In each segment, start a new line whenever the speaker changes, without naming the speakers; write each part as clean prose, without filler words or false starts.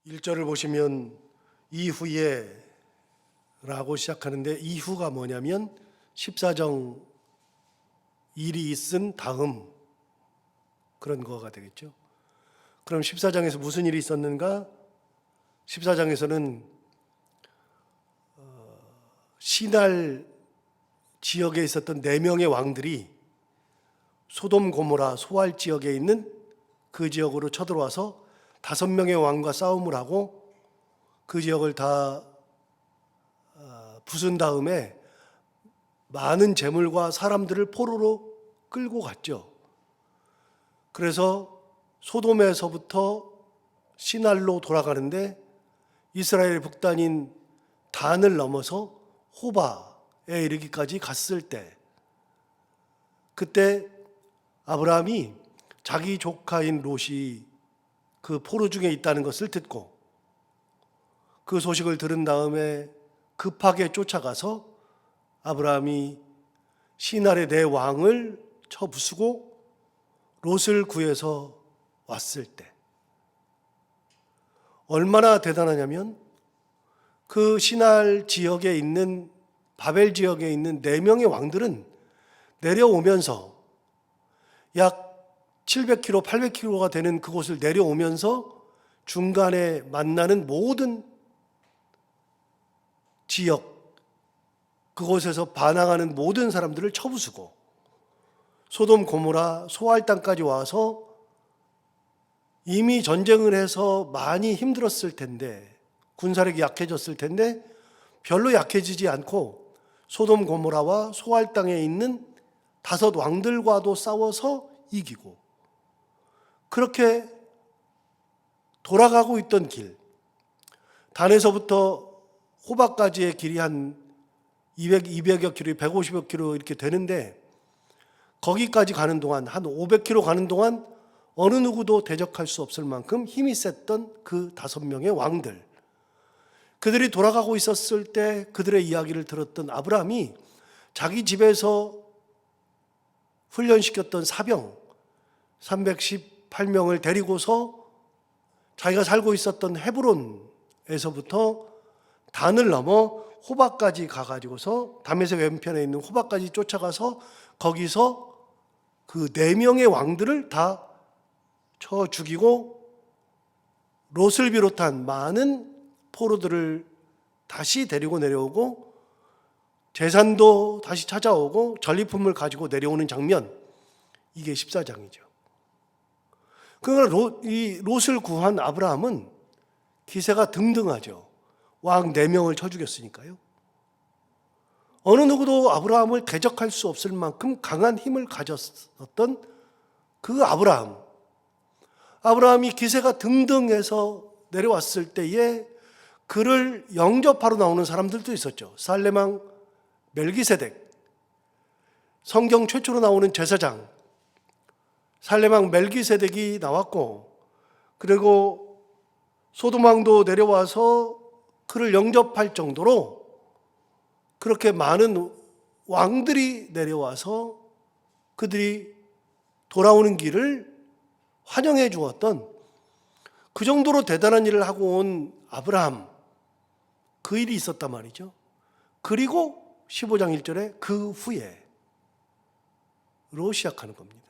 1절을 보시면 이후에 라고 시작하는데 이후가 뭐냐면 14정 일이 있은 다음 그런 거가 되겠죠. 그럼 14장에서 무슨 일이 있었는가? 14장에서는 시날 지역에 있었던 4명의 왕들이 소돔 고모라 소알 지역에 있는 그 지역으로 쳐들어와서 5명의 왕과 싸움을 하고 그 지역을 다 부순 다음에 많은 재물과 사람들을 포로로 끌고 갔죠. 그래서 소돔에서부터 시날로 돌아가는데 이스라엘 북단인 단을 넘어서 호바에 이르기까지 갔을 때, 그때 아브라함이 자기 조카인 롯이 그 포로 중에 있다는 것을 듣고 그 소식을 들은 다음에 급하게 쫓아가서 아브라함이 시날의 4왕을 쳐 부수고 롯을 구해서 왔을 때 얼마나 대단하냐면 그 시날 지역에 있는 바벨 지역에 있는 4명의 왕들은 내려오면서 약 700km, 800km가 되는 그곳을 내려오면서 중간에 만나는 모든 지역, 그곳에서 반항하는 모든 사람들을 쳐부수고 소돔 고모라 소알 땅까지 와서 이미 전쟁을 해서 많이 힘들었을 텐데, 군사력이 약해졌을 텐데 별로 약해지지 않고 소돔 고모라와 소알 땅에 있는 5 왕들과도 싸워서 이기고, 그렇게 돌아가고 있던 길, 단에서부터 호박까지의 길이 한 200여 킬로, 150여 킬로 이렇게 되는데, 거기까지 가는 동안 한 500킬로 가는 동안 어느 누구도 대적할 수 없을 만큼 힘이 셌던 그 5명의 왕들, 그들이 돌아가고 있었을 때 그들의 이야기를 들었던 아브라함이 자기 집에서 훈련시켰던 사병 318명을 데리고서 자기가 살고 있었던 헤브론에서부터 단을 넘어 호박까지 가가지고서 다메섹 왼편에 있는 호박까지 쫓아가서 거기서 그 4명의 왕들을 다 쳐 죽이고 롯을 비롯한 많은 포로들을 다시 데리고 내려오고 재산도 다시 찾아오고 전리품을 가지고 내려오는 장면, 이게 14장이죠. 그러나 이 롯을 구한 아브라함은 기세가 등등하죠. 왕 4명을 쳐 죽였으니까요. 어느 누구도 아브라함을 대적할 수 없을 만큼 강한 힘을 가졌었던 그 아브라함이 기세가 등등해서 내려왔을 때에 그를 영접하러 나오는 사람들도 있었죠. 살레망 멜기세덱, 성경 최초로 나오는 제사장 살레망 멜기세덱이 나왔고, 그리고 소돔 왕도 내려와서 그를 영접할 정도로 그렇게 많은 왕들이 내려와서 그들이 돌아오는 길을 환영해 주었던, 그 정도로 대단한 일을 하고 온 아브라함, 그 일이 있었단 말이죠. 그리고 15장 1절에 그 후에로 시작하는 겁니다.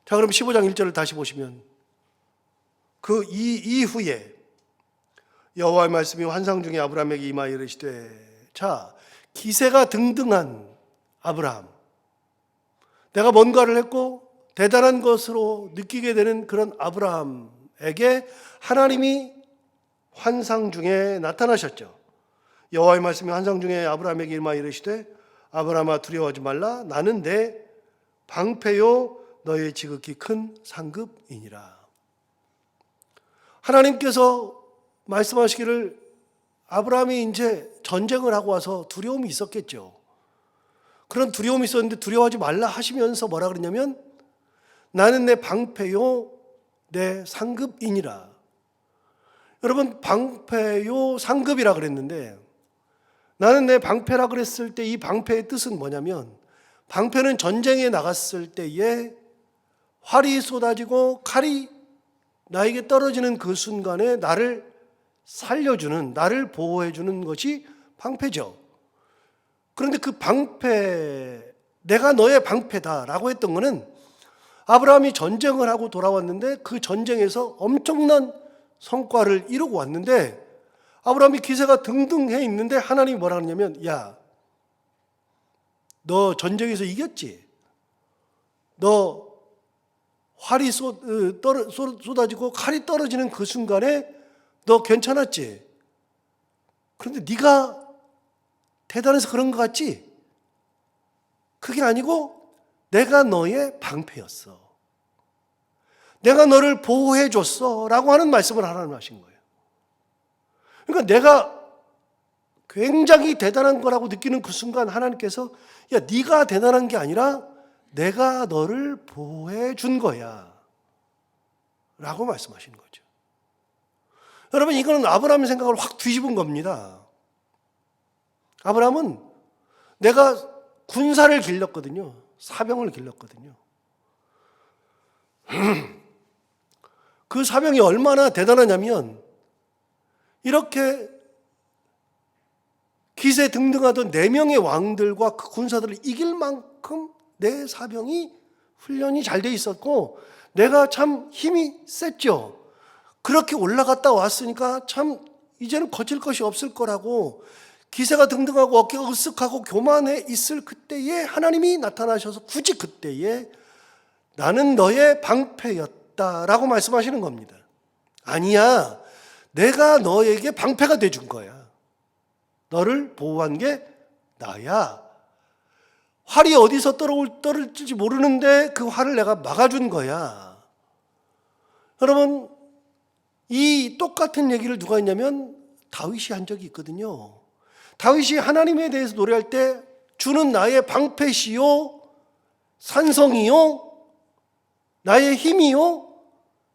자, 그럼 15장 1절을 다시 보시면 그 이후에 여호와의 말씀이 환상 중에 아브라함에게 임하여 이르시되, 자, 기세가 등등한 아브라함, 내가 뭔가를 했고 대단한 것으로 느끼게 되는 그런 아브라함에게 하나님이 환상 중에 나타나셨죠. 여호와의 말씀이 환상 중에 아브라함에게 임하여 이르시되, 아브라함아 두려워하지 말라, 나는 내 방패요 너의 지극히 큰 상급이니라. 하나님께서 말씀하시기를 아브라함이 이제 전쟁을 하고 와서 두려움이 있었겠죠. 그런 두려움이 있었는데 두려워하지 말라 하시면서 뭐라 그러냐면, 나는 내 방패요 내 상급이니라. 여러분, 방패요 상급이라 그랬는데, 나는 내 방패라 그랬을 때 이 방패의 뜻은 뭐냐면, 방패는 전쟁에 나갔을 때에 활이 쏟아지고 칼이 나에게 떨어지는 그 순간에 나를 살려주는, 나를 보호해주는 것이 방패죠. 그런데 그 방패, 내가 너의 방패다라고 했던 것은 아브라함이 전쟁을 하고 돌아왔는데 그 전쟁에서 엄청난 성과를 이루고 왔는데 아브라함이 기세가 등등해 있는데 하나님이 뭐라 하냐면, 야, 너 전쟁에서 이겼지? 너 활이 쏟아지고 칼이 떨어지는 그 순간에 너 괜찮았지? 그런데 네가 대단해서 그런 것 같지? 그게 아니고 내가 너의 방패였어. 내가 너를 보호해 줬어 라고 하는 말씀을 하나님 하신 거예요. 그러니까 내가 굉장히 대단한 거라고 느끼는 그 순간 하나님께서, 야, 네가 대단한 게 아니라 내가 너를 보호해 준 거야 라고 말씀하시는 거죠. 여러분, 이거는 아브라함의 생각을 확 뒤집은 겁니다. 아브라함은 내가 군사를 길렀거든요. 사병을 길렀거든요. 그 사병이 얼마나 대단하냐면 이렇게 기세 등등하던 4명의 왕들과 그 군사들을 이길 만큼 내 사병이 훈련이 잘 돼 있었고 내가 참 힘이 셌죠. 그렇게 올라갔다 왔으니까 참 이제는 거칠 것이 없을 거라고 기세가 등등하고 어깨가 으쓱하고 교만해 있을 그때에 하나님이 나타나셔서 굳이 그때에 나는 너의 방패였다라고 말씀하시는 겁니다. 아니야, 내가 너에게 방패가 돼준 거야. 너를 보호한 게 나야. 활이 어디서 떨어질지 모르는데 그 활을 내가 막아준 거야. 여러분, 이 똑같은 얘기를 누가 했냐면 다윗이 한 적이 있거든요. 다윗이 하나님에 대해서 노래할 때 주는 나의 방패시요 산성이요 나의 힘이요.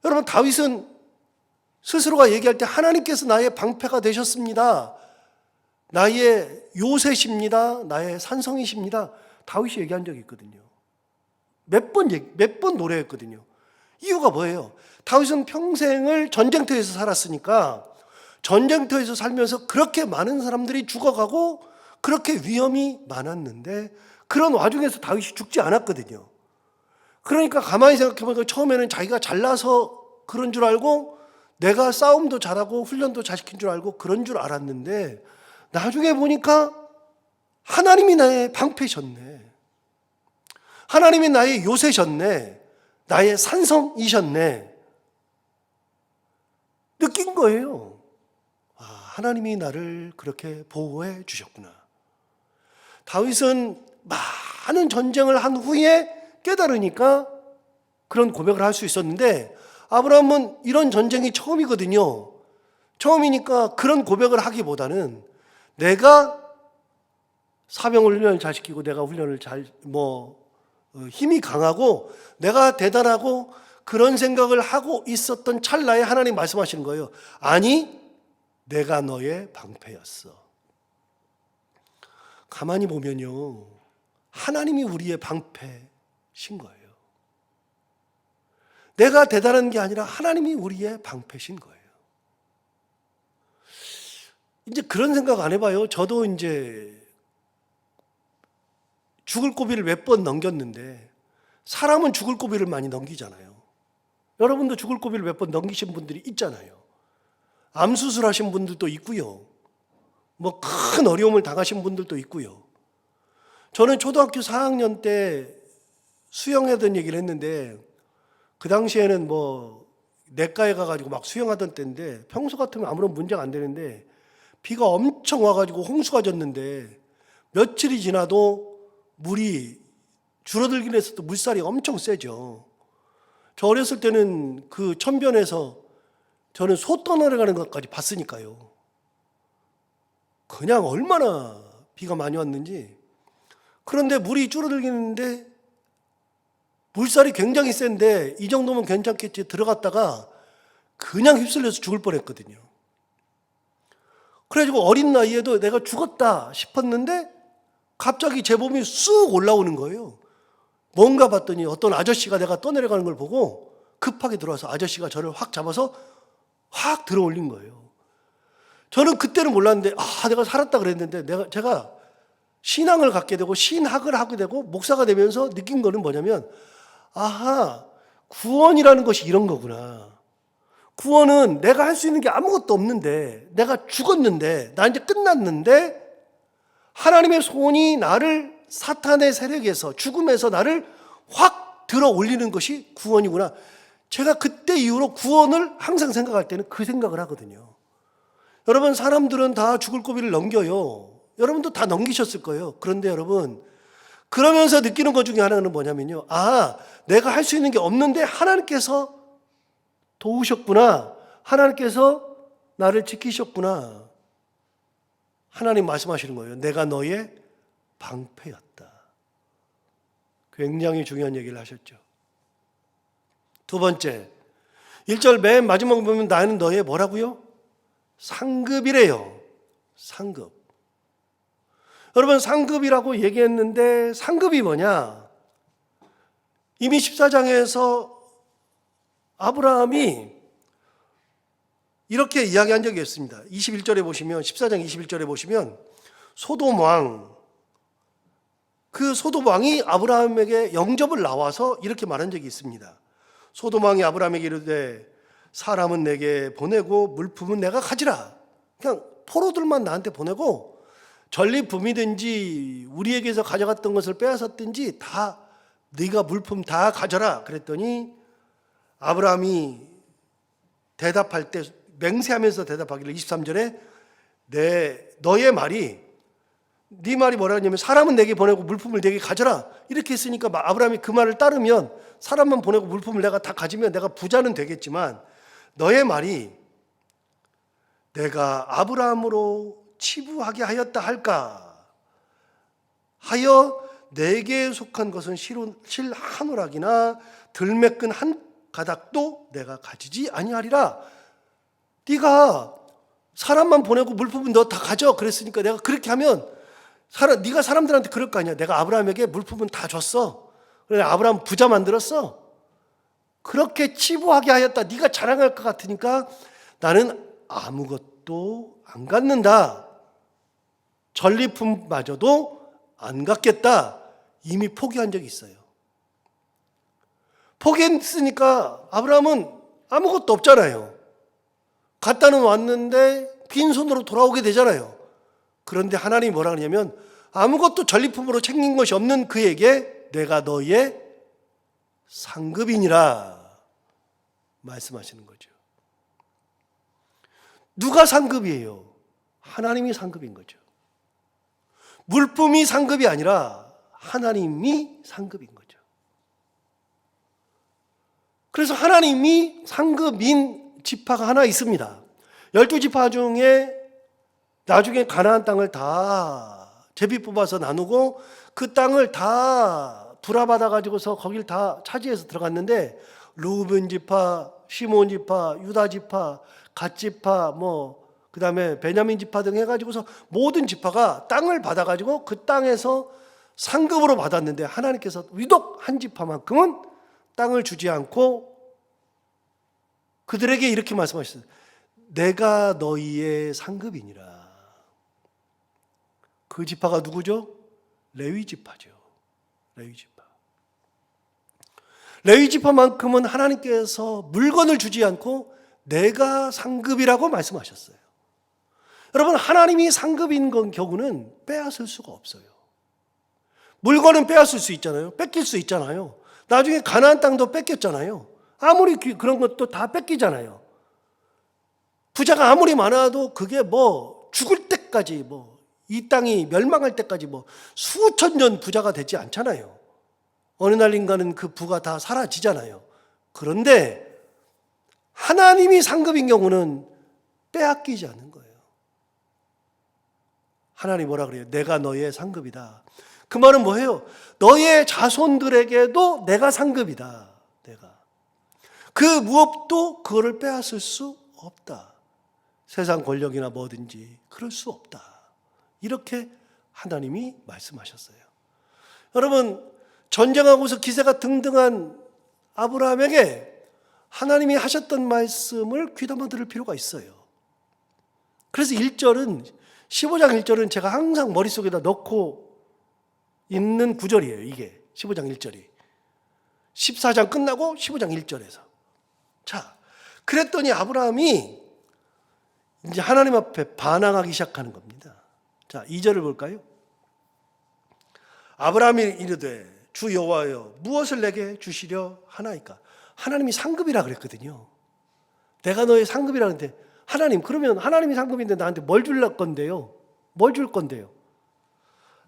여러분, 다윗은 스스로가 얘기할 때 하나님께서 나의 방패가 되셨습니다. 나의 요새십니다. 나의 산성이십니다. 다윗이 얘기한 적이 있거든요. 몇 번 노래했거든요. 이유가 뭐예요? 다윗은 평생을 전쟁터에서 살았으니까 전쟁터에서 살면서 그렇게 많은 사람들이 죽어가고 그렇게 위험이 많았는데 그런 와중에서 다윗이 죽지 않았거든요. 그러니까 가만히 생각해보니까 처음에는 자기가 잘나서 그런 줄 알고 내가 싸움도 잘하고 훈련도 잘 시킨 줄 알고 그런 줄 알았는데 나중에 보니까 하나님이 나의 방패셨네. 하나님이 나의 요새셨네. 나의 산성이셨네. 느낀 거예요. 아, 하나님이 나를 그렇게 보호해 주셨구나. 다윗은 많은 전쟁을 한 후에 깨달으니까 그런 고백을 할 수 있었는데 아브라함은 이런 전쟁이 처음이거든요. 처음이니까 그런 고백을 하기보다는 내가 사병 훈련을 잘 시키고 내가 훈련을 힘이 강하고 내가 대단하고 그런 생각을 하고 있었던 찰나에 하나님 말씀하시는 거예요. 아니, 내가 너의 방패였어. 가만히 보면요, 하나님이 우리의 방패신 거예요. 내가 대단한 게 아니라 하나님이 우리의 방패신 거예요. 이제 그런 생각 안 해봐요. 저도 이제 죽을 고비를 몇 번 넘겼는데 사람은 죽을 고비를 많이 넘기잖아요. 여러분도 죽을 고비를 몇 번 넘기신 분들이 있잖아요. 암 수술하신 분들도 있고요. 뭐 큰 어려움을 당하신 분들도 있고요. 저는 초등학교 4학년 때 수영하던 얘기를 했는데 그 당시에는 뭐 내과에 가가지고 막 수영하던 때인데 평소 같으면 아무런 문제가 안 되는데 비가 엄청 와가지고 홍수가 졌는데 며칠이 지나도 물이 줄어들긴 했어도 물살이 엄청 세죠. 저 어렸을 때는 그 천변에서 저는 소 떠내려가는 것까지 봤으니까요. 그냥 얼마나 비가 많이 왔는지. 그런데 물이 줄어들긴 했는데 물살이 굉장히 센데 이 정도면 괜찮겠지 들어갔다가 그냥 휩쓸려서 죽을 뻔했거든요. 그래가지고 어린 나이에도 내가 죽었다 싶었는데 갑자기 제 몸이 쑥 올라오는 거예요. 뭔가 봤더니 어떤 아저씨가 내가 떠내려가는 걸 보고 급하게 들어와서 아저씨가 저를 확 잡아서 확 들어 올린 거예요. 저는 그때는 몰랐는데 내가 살았다 그랬는데 제가 신앙을 갖게 되고 신학을 하게 되고 목사가 되면서 느낀 거는 뭐냐면 구원이라는 것이 이런 거구나. 구원은 내가 할 수 있는 게 아무것도 없는데, 내가 죽었는데, 나 이제 끝났는데 하나님의 손이 나를 사탄의 세력에서, 죽음에서 나를 확 들어 올리는 것이 구원이구나. 제가 그때 이후로 구원을 항상 생각할 때는 그 생각을 하거든요. 여러분, 사람들은 다 죽을 고비를 넘겨요. 여러분도 다 넘기셨을 거예요. 그런데 여러분, 그러면서 느끼는 것 중에 하나는 뭐냐면요. 내가 할 수 있는 게 없는데 하나님께서 도우셨구나. 하나님께서 나를 지키셨구나. 하나님 말씀하시는 거예요. 내가 너의 방패였다. 굉장히 중요한 얘기를 하셨죠. 두 번째, 1절 맨 마지막에 보면 나는 너의 뭐라고요? 상급이래요. 상급. 여러분, 상급이라고 얘기했는데 상급이 뭐냐? 이미 14장에서 아브라함이 이렇게 이야기한 적이 있습니다. 21절에 보시면, 14장 21절에 보시면 소돔 왕, 그 소돔 왕이 아브라함에게 영접을 나와서 이렇게 말한 적이 있습니다. 소돔 왕이 아브라함에게 이르되 사람은 내게 보내고 물품은 내가 가지라. 그냥 포로들만 나한테 보내고 전리품이든지 우리에게서 가져갔던 것을 빼앗았든지 다 네가 물품 다 가져라. 그랬더니 아브라함이 대답할 때 맹세하면서 대답하기를 23절에 너의 말이, 네 말이 뭐라냐면 사람은 내게 보내고 물품을 내게 가져라. 이렇게 했으니까 아브라함이 그 말을 따르면 사람만 보내고 물품을 내가 다 가지면 내가 부자는 되겠지만, 너의 말이 내가 아브라함으로 치부하게 하였다 할까 하여 내게 속한 것은 실 한 오락이나 들매끈 한 가닥도 내가 가지지 아니하리라. 네가 사람만 보내고 물품은 너 다 가져 그랬으니까 내가 그렇게 하면 네가 사람들한테 그럴 거 아니야. 내가 아브라함에게 물품은 다 줬어. 그래, 아브라함 부자 만들었어. 그렇게 치부하게 하였다. 네가 자랑할 것 같으니까 나는 아무것도 안 갖는다. 전리품마저도 안 갖겠다. 이미 포기한 적이 있어요. 포기했으니까 아브라함은 아무것도 없잖아요. 갔다는 왔는데 빈손으로 돌아오게 되잖아요. 그런데 하나님이 뭐라 그러냐면 아무것도 전리품으로 챙긴 것이 없는 그에게 내가 너의 상급이니라 말씀하시는 거죠. 누가 상급이에요? 하나님이 상급인 거죠. 물품이 상급이 아니라 하나님이 상급인 거죠. 그래서 하나님이 상급인 지파가 하나 있습니다. 12지파 중에 나중에 가나안 땅을 다 제비 뽑아서 나누고 그 땅을 다 불화받아 가지고서 거길 다 차지해서 들어갔는데, 루벤 지파, 시몬 지파, 유다 지파, 갓 지파, 그다음에 베냐민 지파 등 해가지고서 모든 지파가 땅을 받아가지고 그 땅에서 상급으로 받았는데, 하나님께서 유독 한 지파만큼은 땅을 주지 않고 그들에게 이렇게 말씀하셨어요. 내가 너희의 상급이니라. 그 지파가 누구죠? 레위 지파죠. 레위 지파. 레위 지파만큼은 하나님께서 물건을 주지 않고 내가 상급이라고 말씀하셨어요. 여러분, 하나님이 상급인 경우는 빼앗을 수가 없어요. 물건은 빼앗을 수 있잖아요. 뺏길 수 있잖아요. 나중에 가나안 땅도 뺏겼잖아요. 아무리 그런 것도 다 뺏기잖아요. 부자가 아무리 많아도 그게 죽을 때까지 이 땅이 멸망할 때까지 수천 년 부자가 되지 않잖아요. 어느 날인가는 그 부가 다 사라지잖아요. 그런데 하나님이 상급인 경우는 빼앗기지 않는 거예요. 하나님 뭐라 그래요? 내가 너의 상급이다. 그 말은 뭐예요? 너의 자손들에게도 내가 상급이다. 내가. 그 무엇도 그거를 빼앗을 수 없다. 세상 권력이나 뭐든지 그럴 수 없다. 이렇게 하나님이 말씀하셨어요. 여러분, 전쟁하고서 기세가 등등한 아브라함에게 하나님이 하셨던 말씀을 귀담아 들을 필요가 있어요. 그래서 1절은 15장 1절은 제가 항상 머릿속에다 넣고 있는 구절이에요. 이게 15장 1절이 14장 끝나고 15장 1절에서. 자, 그랬더니 아브라함이 이제 하나님 앞에 반항하기 시작하는 겁니다. 자, 2절을 볼까요? 아브라함이 이르되 주 여호와여 무엇을 내게 주시려 하나이까? 하나님이 상급이라 그랬거든요. 내가 너의 상급이라 그랬는데 하나님, 그러면 하나님이 상급인데 나한테 뭘 줄 건데요? 뭘 줄 건데요?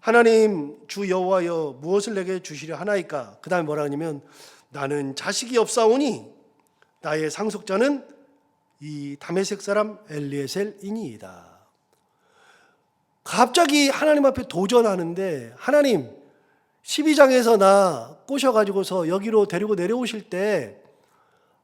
하나님 주 여호와여 무엇을 내게 주시려 하나이까? 그 다음에 뭐라 하냐면 나는 자식이 없사오니 나의 상속자는 이 다메섹 사람 엘리에셀이니이다. 갑자기 하나님 앞에 도전하는데, 하나님 12장에서 나 꼬셔가지고서 여기로 데리고 내려오실 때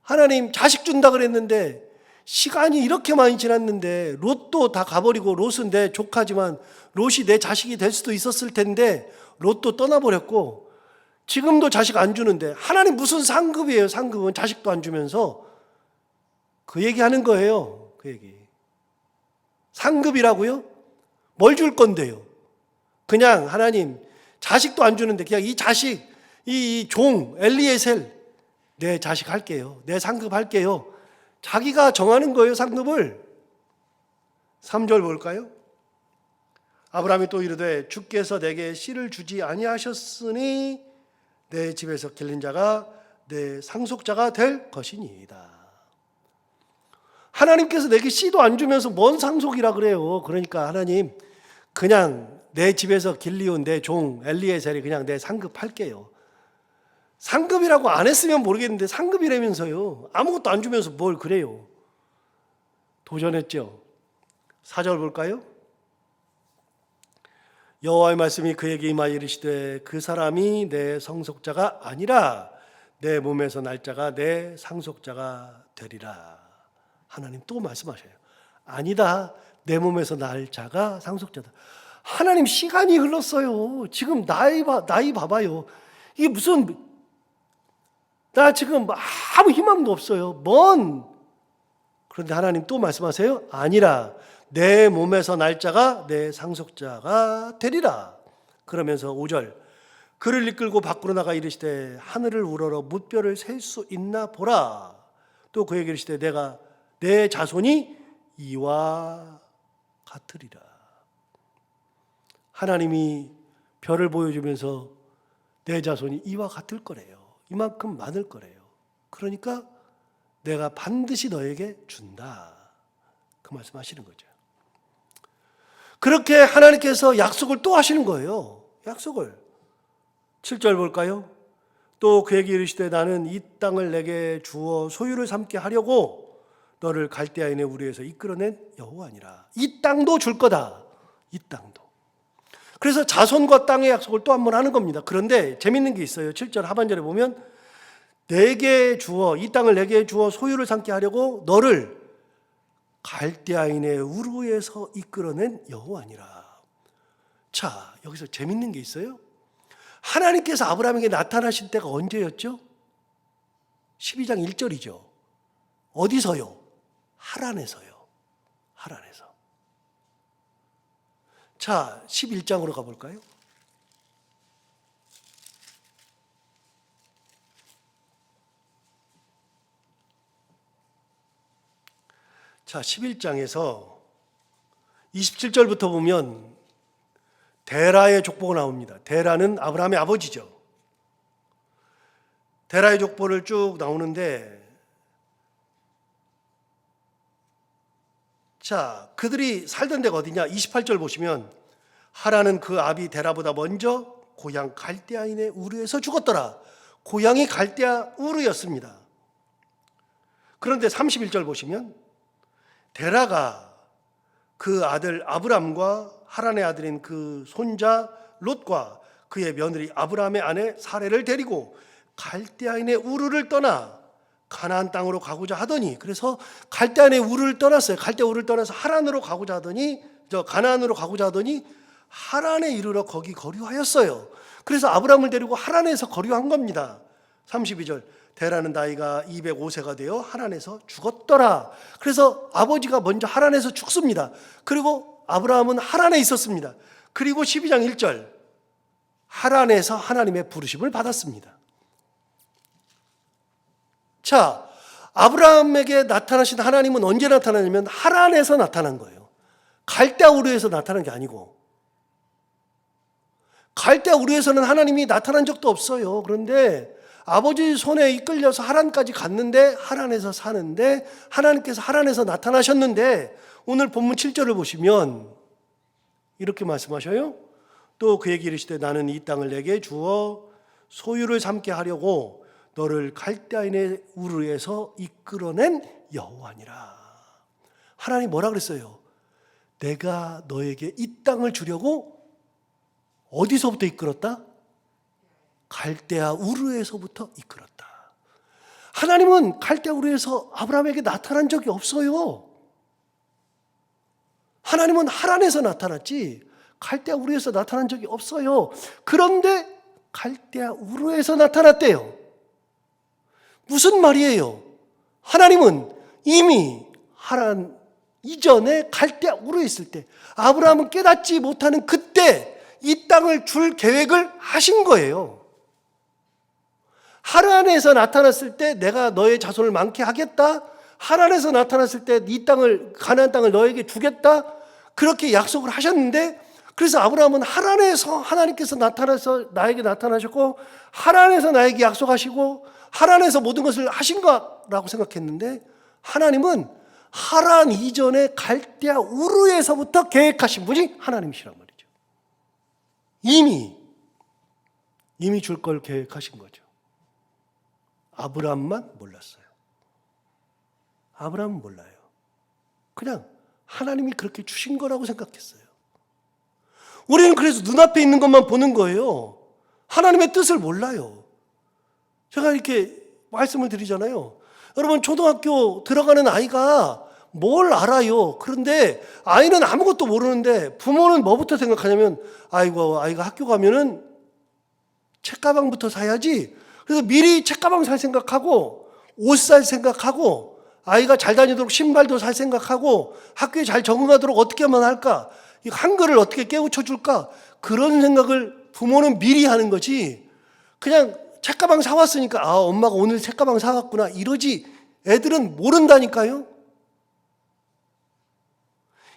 하나님 자식 준다 그랬는데 시간이 이렇게 많이 지났는데 롯도 다 가버리고, 롯은 내 조카지만 롯이 내 자식이 될 수도 있었을 텐데 롯도 떠나버렸고 지금도 자식 안 주는데 하나님 무슨 상급이에요? 상급은 자식도 안 주면서. 그 얘기하는 거예요. 그 얘기. 상급이라고요? 뭘 줄 건데요? 그냥 하나님 자식도 안 주는데 그냥 이 자식, 이 종 엘리에셀 내 자식 할게요. 내 상급 할게요. 자기가 정하는 거예요, 상급을. 3절 볼까요? 아브라함이 또 이르되 주께서 내게 씨를 주지 아니하셨으니 내 집에서 길린 자가 내 상속자가 될 것이니이다. 하나님께서 내게 씨도 안 주면서 뭔 상속이라 그래요. 그러니까 하나님 그냥 내 집에서 길리온 내 종 엘리에셀이 그냥 내 상급 할게요. 상급이라고 안 했으면 모르겠는데 상급이라면서요. 아무것도 안 주면서 뭘 그래요. 도전했죠. 4절 볼까요? 여호와의 말씀이 그에게 임하여 이르시되 그 사람이 내 상속자가 아니라 내 몸에서 날 자가 내 상속자가 되리라. 하나님 또 말씀하셔요. 아니다. 내 몸에서 날 자가 상속자다. 하나님 시간이 흘렀어요. 지금 나이 봐봐요. 이게 무슨, 나 지금 아무 희망도 없어요. 그런데 하나님 또 말씀하세요. 아니라 내 몸에서 날 자가 내 상속자가 되리라. 그러면서 5절 그를 이끌고 밖으로 나가 이르시되 하늘을 우러러 뭇별을 셀 수 있나 보라. 또 그에게 이르시되 내가 내 자손이 이와 같으리라. 하나님이 별을 보여주면서 내 자손이 이와 같을 거래요. 이만큼 많을 거래요. 그러니까 내가 반드시 너에게 준다. 그 말씀하시는 거죠. 그렇게 하나님께서 약속을 또 하시는 거예요. 약속을. 7절 볼까요? 또 그에게 이르시되 나는 이 땅을 내게 주어 소유를 삼게 하려고 너를 갈대아인의 우리에서 이끌어낸 여호와니라. 이 땅도 줄 거다. 이 땅도. 그래서 자손과 땅의 약속을 또 한 번 하는 겁니다. 그런데 재밌는 게 있어요. 7절 하반절에 보면 내게 주어, 이 땅을 내게 주어 소유를 삼게 하려고 너를 갈대아인의 우르에서 이끌어낸 여호와니라. 자, 여기서 재밌는 게 있어요. 하나님께서 아브라함에게 나타나신 때가 언제였죠? 12장 1절이죠. 어디서요? 하란에서요. 하란에서. 자, 11장으로 가볼까요? 자, 11장에서 27절부터 보면 데라의 족보가 나옵니다. 데라는 아브라함의 아버지죠. 데라의 족보를 쭉 나오는데, 자, 그들이 살던 데가 어디냐? 28절 보시면 하란은 그 아비 데라보다 먼저 고향 갈대아인의 우르에서 죽었더라. 고향이 갈대아 우르였습니다. 그런데 31절 보시면 데라가 그 아들 아브람과 하란의 아들인 그 손자 롯과 그의 며느리 아브람의 아내 사레를 데리고 갈대아인의 우르를 떠나 가나안 땅으로 가고자 하더니, 그래서 갈대아인의 우르를 떠났어요. 갈대아 우르를 떠나서 하란으로 가고자 하더니, 가나안으로 가고자 하더니 하란에 이르러 거기 거류하였어요. 그래서 아브람을 데리고 하란에서 거류한 겁니다. 32절 데라는 나이가 205세가 되어 하란에서 죽었더라. 그래서 아버지가 먼저 하란에서 죽습니다. 그리고 아브라함은 하란에 있었습니다. 그리고 12장 1절 하란에서 하나님의 부르심을 받았습니다. 자, 아브라함에게 나타나신 하나님은 언제 나타나냐면 하란에서 나타난 거예요. 갈대아 우르에서 나타난 게 아니고. 갈대아 우르에서는 하나님이 나타난 적도 없어요. 그런데 아버지 손에 이끌려서 하란까지 갔는데 하란에서 사는데 하나님께서 하란에서 나타나셨는데 오늘 본문 7절을 보시면 이렇게 말씀하셔요. 또 그에게 이르시되 나는 이 땅을 내게 주어 소유를 삼게 하려고 너를 갈대아인의 우르에서 이끌어낸 여호와니라. 하나님 뭐라 그랬어요? 내가 너에게 이 땅을 주려고 어디서부터 이끌었다? 갈대아 우르에서부터 이끌었다. 하나님은 갈대아 우르에서 아브라함에게 나타난 적이 없어요. 하나님은 하란에서 나타났지 갈대아 우르에서 나타난 적이 없어요. 그런데 갈대아 우르에서 나타났대요. 무슨 말이에요? 하나님은 이미 하란 이전에 갈대아 우르에 있을 때 아브라함은 깨닫지 못하는 그때 이 땅을 줄 계획을 하신 거예요. 하란에서 나타났을 때 내가 너의 자손을 많게 하겠다. 하란에서 나타났을 때 이 땅을 가나안 땅을 너에게 주겠다. 그렇게 약속을 하셨는데 그래서 아브라함은 하란에서 하나님께서 나타나서 나에게 나타나셨고 하란에서 나에게 약속하시고 하란에서 모든 것을 하신 거라고 생각했는데 하나님은 하란 이전에 갈대아 우르에서부터 계획하신 분이 하나님이시란 말이죠. 이미 줄 걸 계획하신 거죠. 아브라함만 몰랐어요. 아브라함은 몰라요. 그냥 하나님이 그렇게 주신 거라고 생각했어요. 우리는 그래서 눈앞에 있는 것만 보는 거예요. 하나님의 뜻을 몰라요. 제가 이렇게 말씀을 드리잖아요. 여러분 초등학교 들어가는 아이가 뭘 알아요. 그런데 아이는 아무것도 모르는데 부모는 뭐부터 생각하냐면 아이고 아이가 학교 가면은 책가방부터 사야지. 그래서 미리 책가방 살 생각하고 옷 살 생각하고 아이가 잘 다니도록 신발도 살 생각하고 학교에 잘 적응하도록 어떻게 하면 할까? 한글을 어떻게 깨우쳐 줄까? 그런 생각을 부모는 미리 하는 거지. 그냥 책가방 사왔으니까 아 엄마가 오늘 책가방 사왔구나 이러지 애들은 모른다니까요.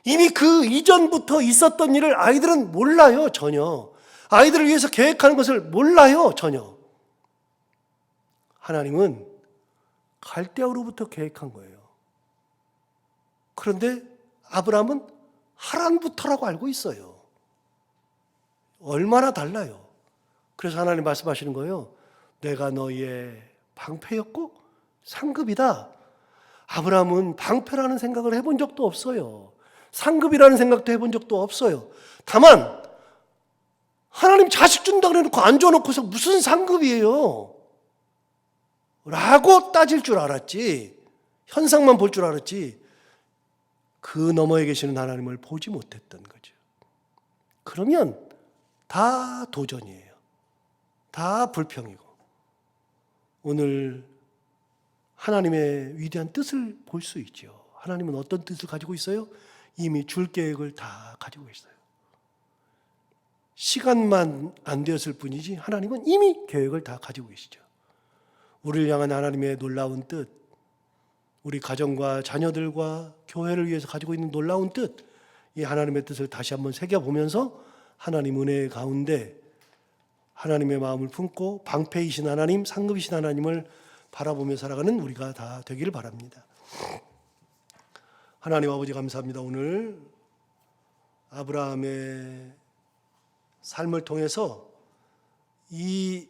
이미 그 이전부터 있었던 일을 아이들은 몰라요. 전혀. 아이들을 위해서 계획하는 것을 몰라요. 전혀. 하나님은 갈대아로부터 계획한 거예요. 그런데 아브라함은 하란부터라고 알고 있어요. 얼마나 달라요. 그래서 하나님 말씀하시는 거예요. 내가 너희의 방패였고 상급이다. 아브라함은 방패라는 생각을 해본 적도 없어요. 상급이라는 생각도 해본 적도 없어요. 다만 하나님 자식 준다 그래놓고 안 줘놓고서 무슨 상급이에요? 라고 따질 줄 알았지. 현상만 볼 줄 알았지. 그 너머에 계시는 하나님을 보지 못했던 거죠. 그러면 다 도전이에요. 다 불평이고. 오늘 하나님의 위대한 뜻을 볼 수 있죠. 하나님은 어떤 뜻을 가지고 있어요? 이미 줄 계획을 다 가지고 있어요. 시간만 안 되었을 뿐이지 하나님은 이미 계획을 다 가지고 계시죠. 우리를 향한 하나님의 놀라운 뜻, 우리 가정과 자녀들과 교회를 위해서 가지고 있는 놀라운 뜻, 이 하나님의 뜻을 다시 한번 새겨보면서 하나님 은혜 가운데 하나님의 마음을 품고 방패이신 하나님, 상급이신 하나님을 바라보며 살아가는 우리가 다 되기를 바랍니다. 하나님 아버지 감사합니다. 오늘 아브라함의 삶을 통해서 이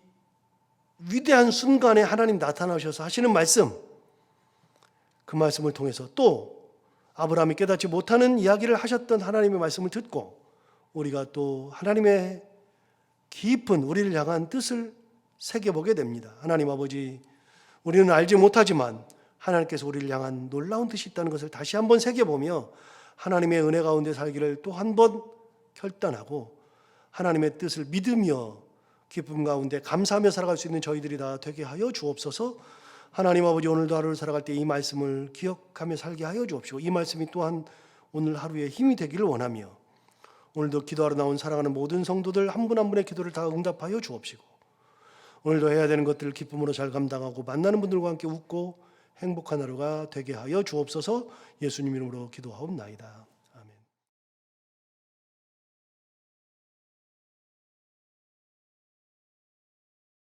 위대한 순간에 하나님 나타나셔서 하시는 말씀, 그 말씀을 통해서 또 아브라함이 깨닫지 못하는 이야기를 하셨던 하나님의 말씀을 듣고 우리가 또 하나님의 깊은 우리를 향한 뜻을 새겨보게 됩니다. 하나님 아버지, 우리는 알지 못하지만 하나님께서 우리를 향한 놀라운 뜻이 있다는 것을 다시 한번 새겨보며 하나님의 은혜 가운데 살기를 또 한 번 결단하고 하나님의 뜻을 믿으며 기쁨 가운데 감사하며 살아갈 수 있는 저희들이 다 되게 하여 주옵소서. 하나님 아버지, 오늘도 하루를 살아갈 때 이 말씀을 기억하며 살게 하여 주옵시고, 이 말씀이 또한 오늘 하루의 힘이 되기를 원하며, 오늘도 기도하러 나온 사랑하는 모든 성도들 한 분 한 분의 기도를 다 응답하여 주옵시고, 오늘도 해야 되는 것들을 기쁨으로 잘 감당하고 만나는 분들과 함께 웃고 행복한 하루가 되게 하여 주옵소서. 예수님 이름으로 기도하옵나이다.